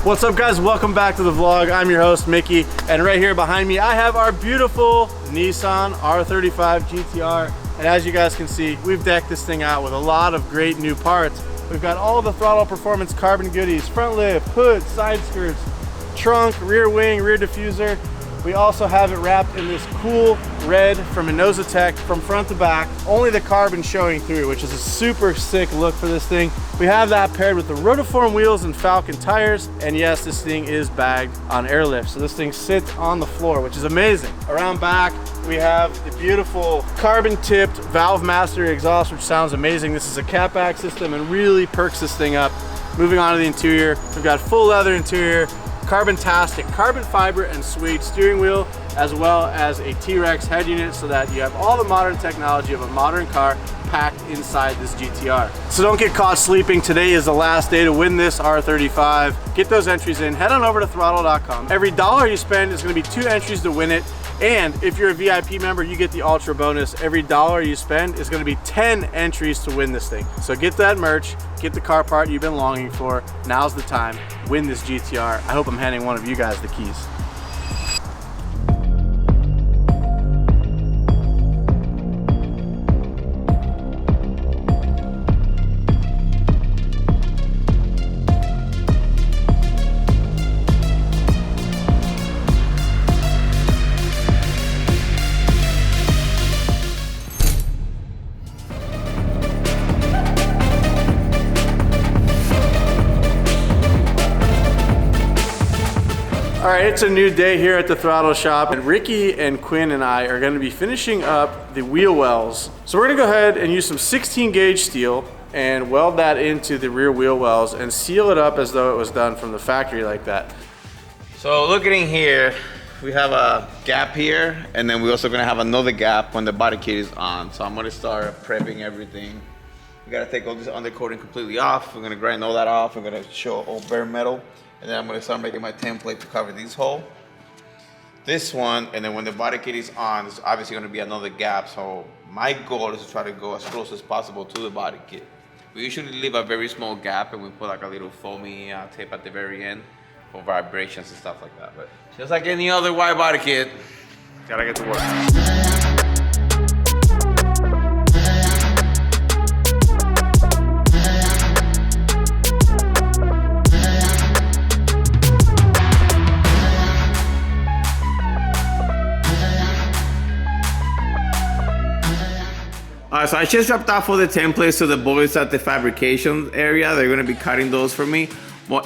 What's up guys, welcome back to the vlog. I'm your host Mickey, and right here behind me I have our beautiful Nissan R35 GTR. And as you guys can see, we've decked this thing out with a lot of great new parts. We've got all the throtl performance carbon goodies: front lip, hood, side skirts, trunk, rear wing, rear diffuser. We also have it wrapped in this cool red from Tech from front to back, only the carbon showing through, which is a super sick look for this thing. We have that paired with the rotiform wheels and Falcon tires, and yes, this thing is bagged on airlift, so this thing sits on the floor, which is amazing. Around back, we have the beautiful carbon tipped valve master exhaust, which sounds amazing. This is a catback system and really perks this thing up. Moving on to the interior, we've got full leather interior, carbon-tastic, carbon fiber and suede steering wheel, as well as a T-Rex head unit, so that you have all the modern technology of a modern car packed inside this GTR. So don't get caught sleeping. Today is the last day to win this R35. Get those entries in. Head on over to throtl.com. Every dollar you spend is going to be 2 entries to win it. And if you're a VIP member, you get the ultra bonus. Every dollar you spend is going to be 10 entries to win this thing. So get that merch, get the car part you've been longing for. Now's the time. Win this GTR. I hope I'm handing one of you guys the keys. All right, it's a new day here at the throtl shop, and Ricky and Quinn and I are going to be finishing up the wheel wells. So we're going to go ahead and use some 16 gauge steel and weld that into the rear wheel wells and seal it up as though it was done from the factory like that. So looking in here, we have a gap here, and then we're also going to have another gap when the body kit is on. So I'm going to start prepping everything. We got to take all this undercoating completely off. We're going to grind all that off. We're going to show all bare metal. And then I'm going to start making my template to cover this hole, this one, and then when the body kit is on, there's obviously going to be another gap. So my goal is to try to go as close as possible to the body kit. We usually leave a very small gap, and we put like a little foamy tape at the very end for vibrations and stuff like that. But just like any other wide body kit, gotta get to work. So I just dropped off all the templates to the boys at the fabrication area. They're gonna be cutting those for me.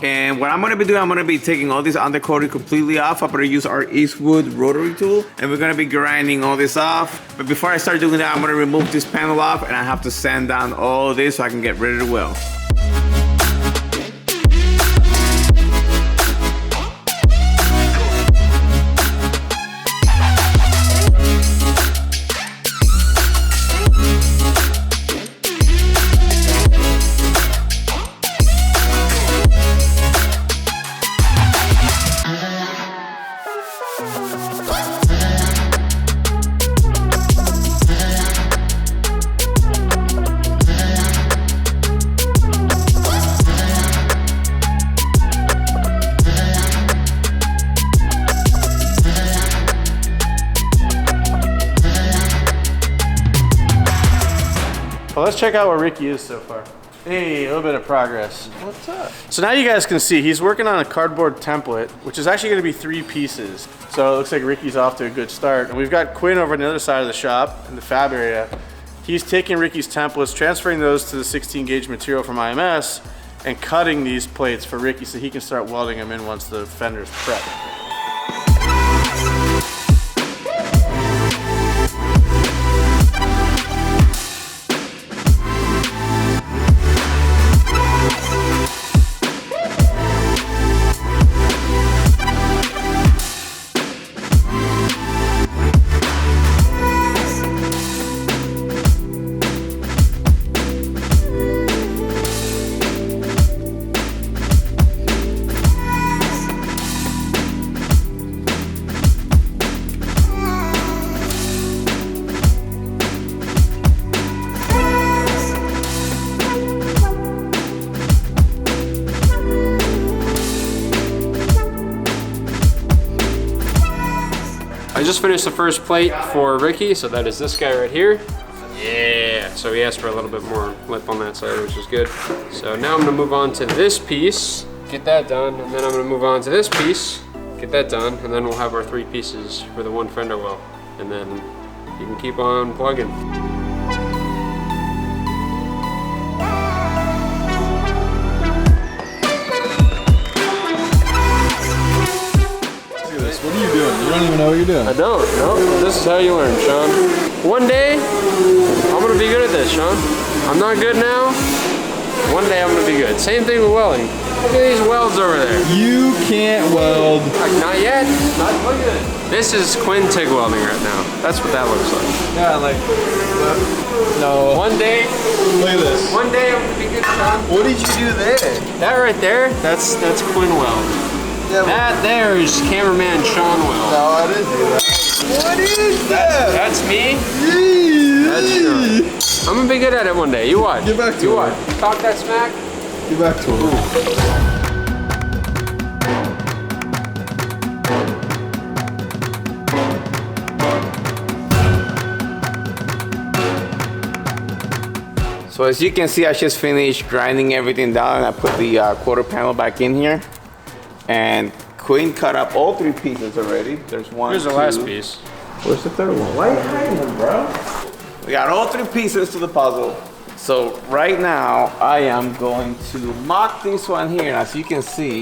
And what I'm gonna be doing, I'm gonna be taking all this undercoating completely off. I'm gonna use our Eastwood rotary tool, and we're gonna be grinding all this off. But before I start doing that, I'm gonna remove this panel off, and I have to sand down all of this so I can get rid of the weld. Well, let's check out where Ricky is so far. Hey, a little bit of progress. What's up? So now you guys can see he's working on a cardboard template, which is actually going to be 3 pieces. So it looks like Ricky's off to a good start. And we've got Quinn over on the other side of the shop in the fab area. He's taking Ricky's templates, transferring those to the 16 gauge material from IMS, and cutting these plates for Ricky so he can start welding them in once the fender's prepped. I just finished the first plate for Ricky, so that is this guy right here. Yeah, so he asked for a little bit more lip on that side, which is good. So now I'm gonna move on to this piece, get that done, and then I'm gonna move on to this piece, get that done, and then we'll have our 3 pieces for the one fender well. And then you can keep on plugging. What are you doing? You don't even know what you're doing. I don't, no. This is how you learn, Sean. One day, I'm gonna be good at this, Sean. I'm not good now. One day I'm gonna be good. Same thing with welding. Look at these welds over there. You can't weld. Like, not yet. Look at it. This is Quinn TIG welding right now. That's what that looks like. Yeah, like, no. One day. Look at this. One day I'm gonna be good, Sean. What did you do there? That right there, that's Quinn weld. Yeah, That there is cameraman Sean weld. no, I didn't do that. What is that? That's me. Yee. That's Sean. I'm gonna be good at it one day. You watch. Get back to you it. watch. Talk that smack. Get back to it. So as you can see, I just finished grinding everything down. I put the quarter panel back in here. And Quinn cut up all 3 pieces already. There's one, Here's the 2. last piece. Where's the third one? Why are you hiding them, bro? We got all 3 pieces to the puzzle. So right now, I am going to mock this one here. And as you can see,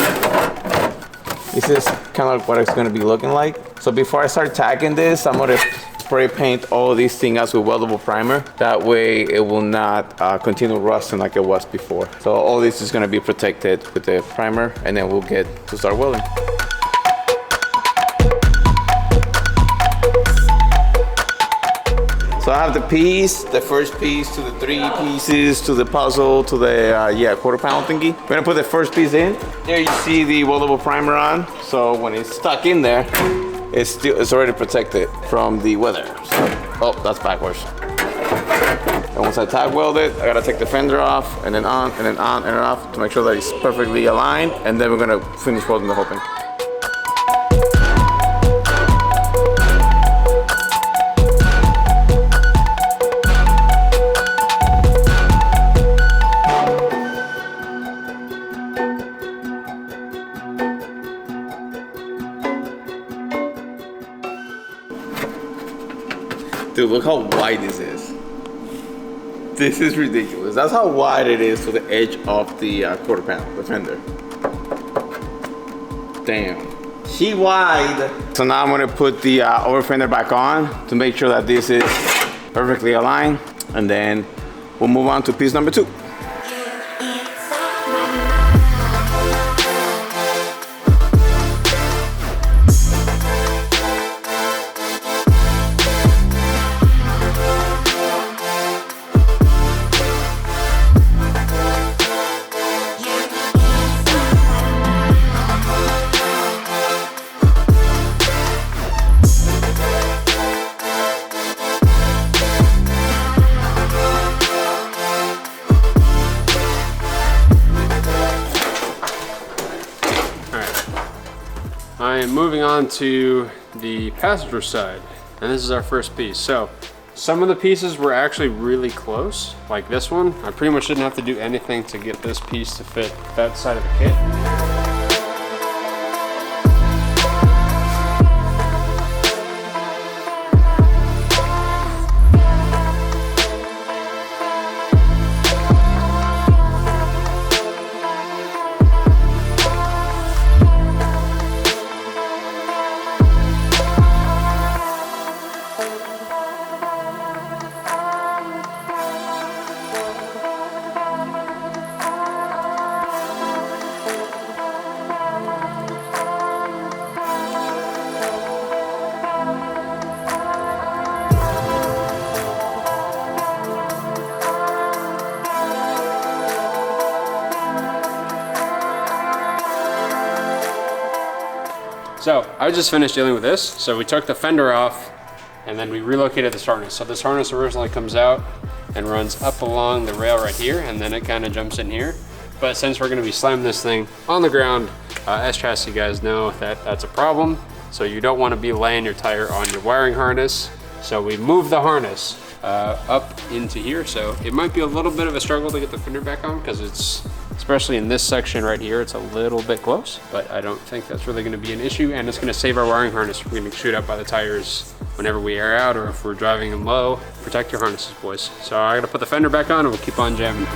this is kind of what it's gonna be looking like. So before I start tagging this, I'm gonna spray paint all these things with weldable primer. That way it will not continue rusting like it was before. So all this is gonna be protected with the primer, and then we'll get to start welding. So I have the piece, the first piece to the 3 pieces to the puzzle to the quarter panel thingy. We're gonna put the first piece in. There you see the weldable primer on. So when it's stuck in there, it's already protected from the weather. So, oh, that's backwards. And once I tag weld it, I gotta take the fender off, and then on, and then on, and then off to make sure that it's perfectly aligned. And then we're gonna finish welding the whole thing. Dude, look how wide this is. This is ridiculous. That's how wide it is to the edge of the quarter panel, the fender. Damn. She wide. So now I'm gonna put the over fender back on to make sure that this is perfectly aligned. And then we'll move on to piece number 2. I am moving on to the passenger side, and this is our first piece. So some of the pieces were actually really close, like this one. I pretty much didn't have to do anything to get this piece to fit that side of the kit. So I just finished dealing with this. So we took the fender off and then we relocated this harness. So this harness originally comes out and runs up along the rail right here, and then it kind of jumps in here. But since we're gonna be slamming this thing on the ground, S-Chassis guys know that that's a problem. So you don't want to be laying your tire on your wiring harness. So we move the harness up into here. So it might be a little bit of a struggle to get the fender back on because it's, especially in this section right here, it's a little bit close, but I don't think that's really gonna be an issue, and it's gonna save our wiring harness from getting chewed up by the tires whenever we air out or if we're driving them low. Protect your harnesses, boys. So I gotta put the fender back on and we'll keep on jamming.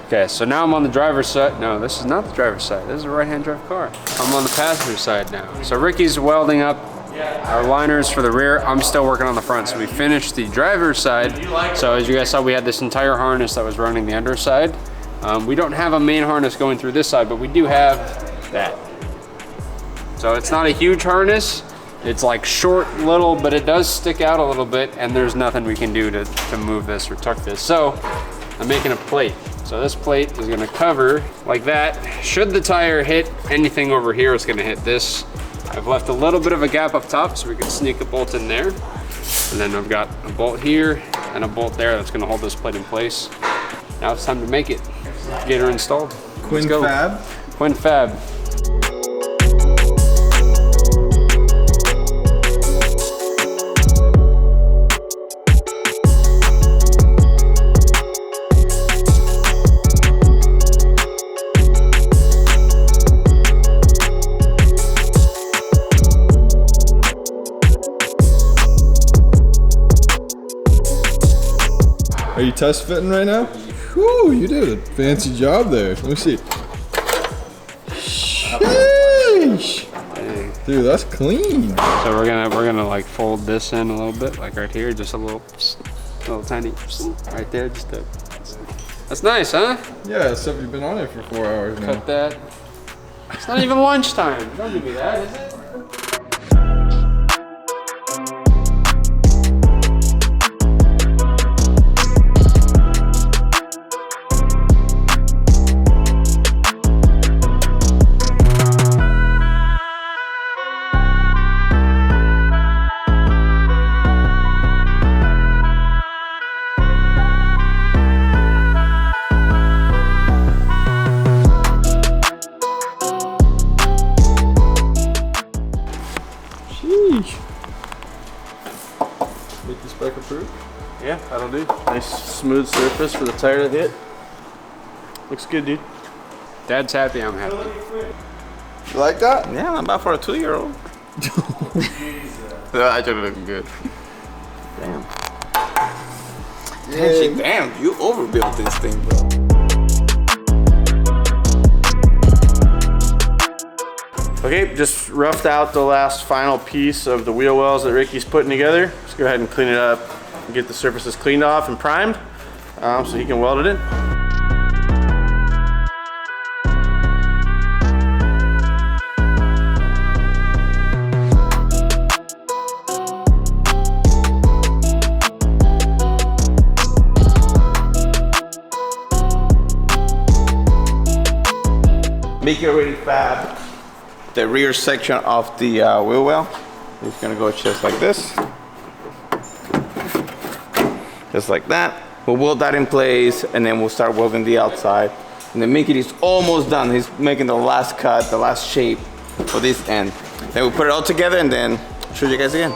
Okay, so now I'm on the driver's side. No, this is not the driver's side. This is a right-hand drive car. I'm on the passenger side now. So Ricky's welding up our liners for the rear. I'm still working on the front. So we finished the driver's side. So as you guys saw, we had this entire harness that was running the underside. We don't have a main harness going through this side, but we do have that. So it's not a huge harness. It's like short, little, but it does stick out a little bit, and there's nothing we can do to move this or tuck this. So I'm making a plate. So this plate is gonna cover like that. Should the tire hit anything over here, it's gonna hit this. I've left a little bit of a gap up top so we can sneak a bolt in there. And then I've got a bolt here and a bolt there that's gonna hold this plate in place. Now it's time to make it. Get her installed. Quinn Fab. Quinn Fab. Are you test fitting right now? Whew, you did a fancy job there. Let me see. Sheesh. Dude, that's clean. So we're gonna like fold this in a little bit, like right here, just a little tiny right there, just to. That's nice, huh? Yeah, except you've been on it for 4 hours now. Cut that. It's not even lunchtime. Don't give me that, is it? Make the spec approved? Yeah, that'll do. Nice smooth surface for the tire to hit. Looks good, dude. Dad's happy, I'm happy. You like that? Yeah, not bad for a 2-year-old. They're actually looking good. Damn. Damn, you overbuilt this thing, bro. Okay, just roughed out the last final piece of the wheel wells that Ricky's putting together. Let's go ahead and clean it up and get the surfaces cleaned off and primed so he can weld it in. Make it already fab. The rear section of the wheel well is gonna go just like this. Just like that. We'll weld that in place and then we'll start welding the outside. And then Mickey is almost done. He's making the last cut, the last shape for this end. Then we'll put it all together and then show you guys again.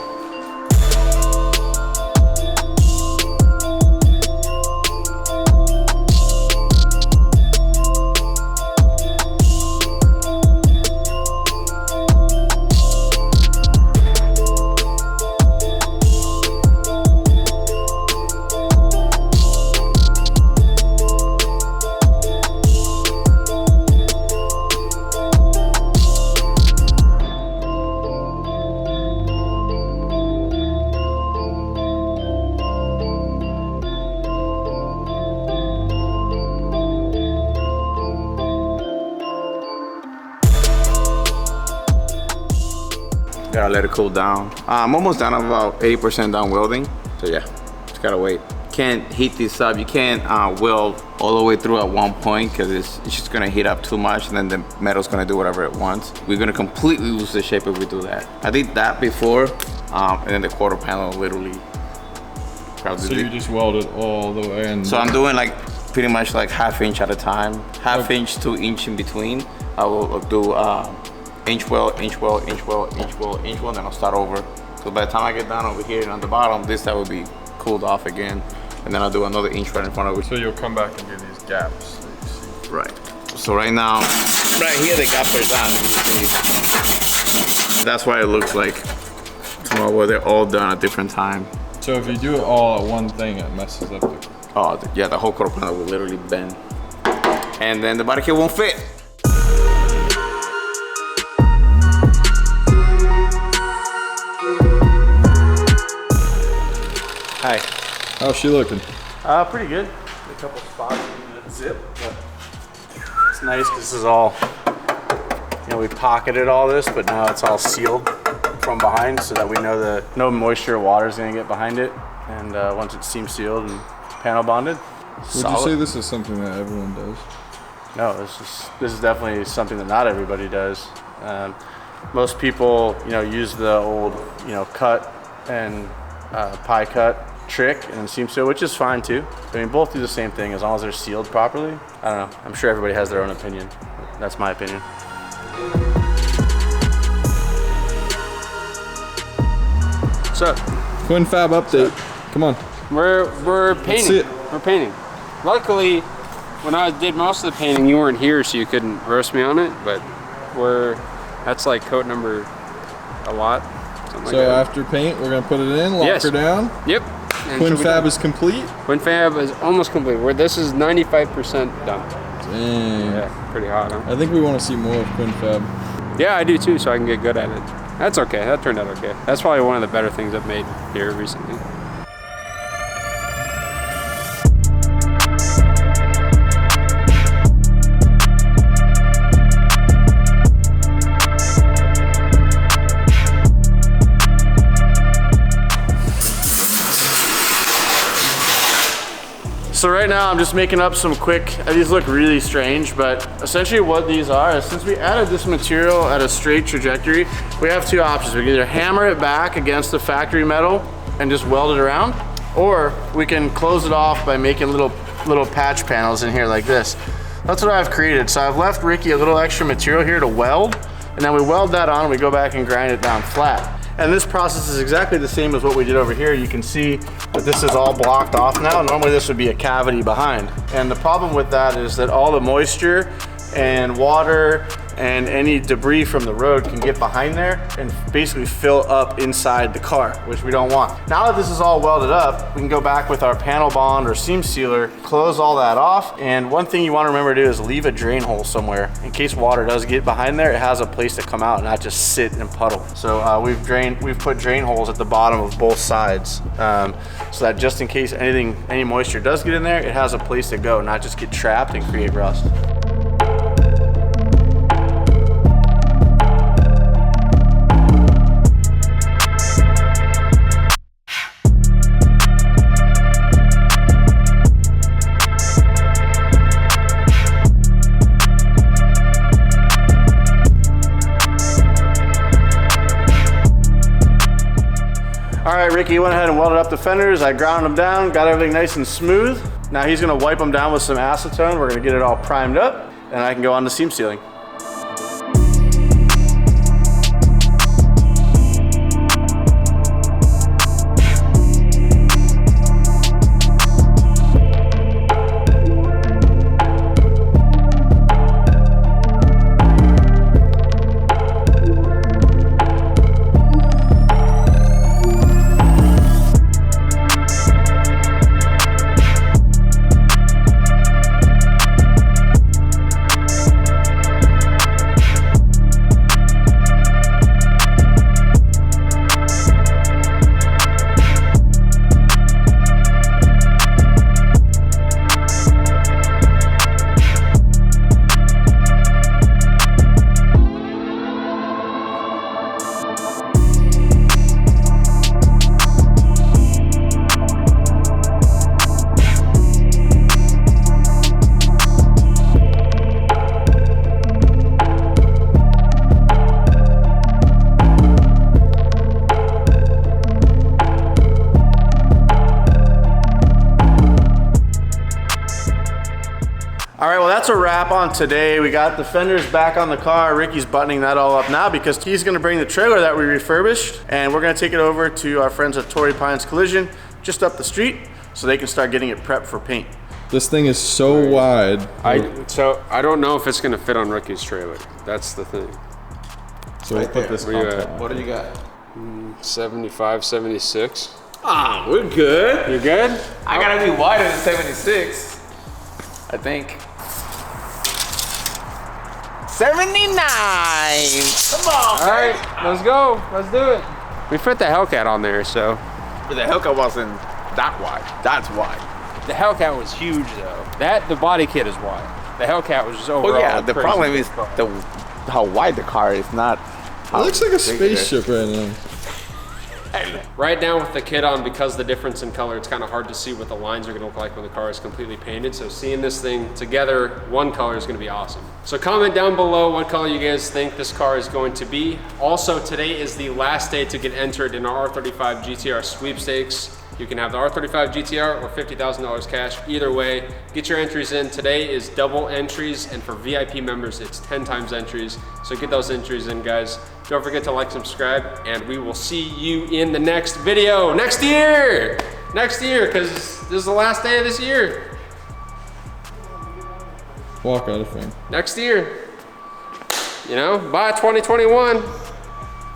Gotta let it cool down. I'm almost done. I'm about 80% done welding. So yeah, just gotta wait. Can't heat this up. You can't weld all the way through at one point because it's just gonna heat up too much and then the metal's gonna do whatever it wants. We're gonna completely lose the shape if we do that. I did that before and then the quarter panel literally. So you just weld it all the way in. So I'm doing like pretty much like ½ inch at a time, ½ inch to inch in between. I will do inch well, inch well, inch well, inch well, inch well, and then I'll start over. So by the time I get down over here and on the bottom, this side will be cooled off again, and then I'll do another inch right in front of it. So you'll come back and do these gaps that you see. Right. So right now, right here the gap are done. That's why it looks like tomorrow where they're all done at different time. So if you do it all at one thing, it messes up the... Oh yeah, the whole quarter panel will literally bend, and then the body kit won't fit. Hi. How's she looking? Pretty good. A couple spots in the zip, but it's nice because this is all, you know, we pocketed all this, but now it's all sealed from behind so that we know that no moisture or water is going to get behind it. And once it's seam sealed and panel bonded, Would you say this is something that everyone does? No, this is definitely something that not everybody does. Most people, you know, use the old, you know, cut and pie cut trick and seam seal, which is fine too. I mean, both do the same thing as long as they're sealed properly. I don't know. I'm sure everybody has their own opinion. That's my opinion. So Quinn Fab update. Come on. we're painting. see it. We're painting. Luckily, when I did most of the painting, you weren't here, so you couldn't roast me on it. But that's like coat number a lot. So Like that. after paint, we're gonna put it in, lock her down. Yep. And Quinn she'll be Fab done. is complete. Quinn Fab is almost complete. This is 95% done. Dang. Yeah, pretty hot, huh? I think we want to see more of Quinn Fab. Yeah, I do too, so I can get good at it. That's okay. That turned out okay. That's probably one of the better things I've made here recently. So right now I'm just making up some quick, these look really strange, but essentially what these are is since we added this material at a straight trajectory, we have two options. We can either hammer it back against the factory metal and just weld it around, or we can close it off by making little patch panels in here like this. That's what I've created. So I've left Ricky a little extra material here to weld, and then we weld that on and we go back and grind it down flat. And this process is exactly the same as what we did over here. You can see that this is all blocked off now. Normally this would be a cavity behind. And the problem with that is that all the moisture and water and any debris from the road can get behind there and basically fill up inside the car, which we don't want. Now that this is all welded up, we can go back with our panel bond or seam sealer, close all that off. And one thing you want to remember to do is leave a drain hole somewhere. In case water does get behind there, it has a place to come out and not just sit and puddle. So we've put drain holes at the bottom of both sides so that just in case any moisture does get in there, it has a place to go, not just get trapped and create rust. All right, Ricky went ahead and welded up the fenders. I ground them down, got everything nice and smooth. Now he's gonna wipe them down with some acetone. We're gonna get it all primed up, and I can go on to seam sealing. All right, well, that's a wrap on today. We got the fenders back on the car. Ricky's buttoning that all up now because he's gonna bring the trailer that we refurbished and we're gonna take it over to our friends at Torrey Pines Collision just up the street so they can start getting it prepped for paint. This thing is so wide. So I don't know if it's gonna fit on Ricky's trailer. That's the thing. So we'll put this Where you on at? top. What do you got? 75, 76. Ah, we're good. You good? I gotta be wider than 76. I think. 79. Come on. All right, let's go. Let's do it. We fit the Hellcat on there, so. But the Hellcat wasn't that wide. That's wide. The Hellcat was huge though. The body kit is wide. The Hellcat was just overall. Well, yeah. The crazy problem big is car. how wide the car is, not. It looks like a spaceship right now. Right now with the kit on, because the difference in color, it's kind of hard to see what the lines are going to look like when the car is completely painted. So seeing this thing together, one color is going to be awesome. So comment down below what color you guys think this car is going to be. Also, today is the last day to get entered in our R35 GTR Sweepstakes. You can have the R35 GTR or $50,000 cash. Either way, get your entries in. Today is double entries, and for VIP members, it's 10 times entries. So get those entries in, guys. Don't forget to like, subscribe, and we will see you in the next video next year. Next year, because this is the last day of this year. Walk out of frame. Next year. You know, by 2021.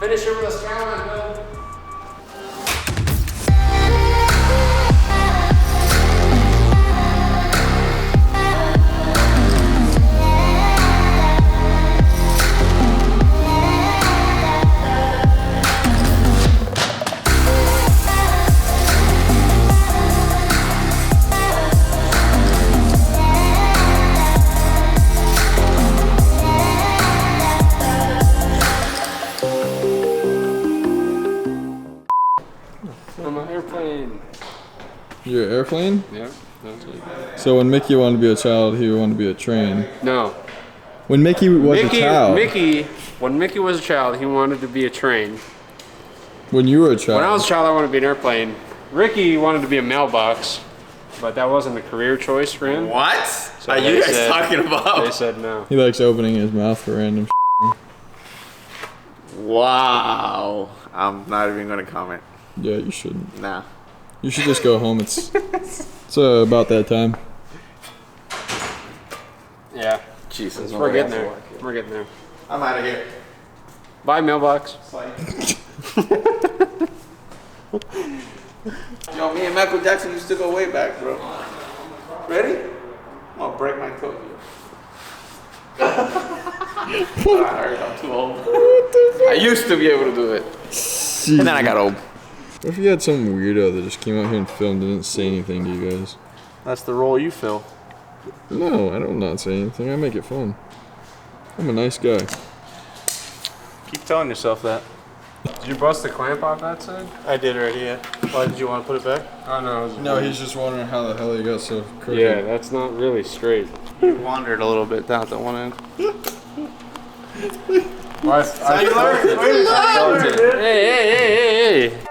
Finish it with a Skyline build. I'm an airplane. You're an airplane? Yeah, that's it. So when Mickey wanted to be a child, he wanted to be a train. No. When Mickey was a child. When Mickey was a child, he wanted to be a train. When you were a child. When I was a child, I wanted to be an airplane. Ricky wanted to be a mailbox, but that wasn't a career choice for him. What So are they you guys said- talking about? They said no. He likes opening his mouth for random Wow. I'm not even gonna comment. Yeah, you shouldn't. Nah. You should just go home. It's about that time. Yeah, Jesus. we're getting there. We're getting there. I'm out of here. Bye, mailbox. Yo, me and Michael Jackson used to go way back, bro. Ready? I'm gonna break my toe here. I'm too old. I used to be able to do it. And then I got old. What if you had some weirdo that just came out here and filmed and didn't say anything to you guys? That's the role you fill. No, I don't not say anything. I make it fun. I'm a nice guy. Keep telling yourself that. Did you bust the clamp off that side? I did already, yeah. Why did you want to put it back? Oh no. No, he's just wondering how the hell he got so crooked. Yeah, that's not really straight. You wandered a little bit down at the one end. Hey, hey, hey, hey, hey.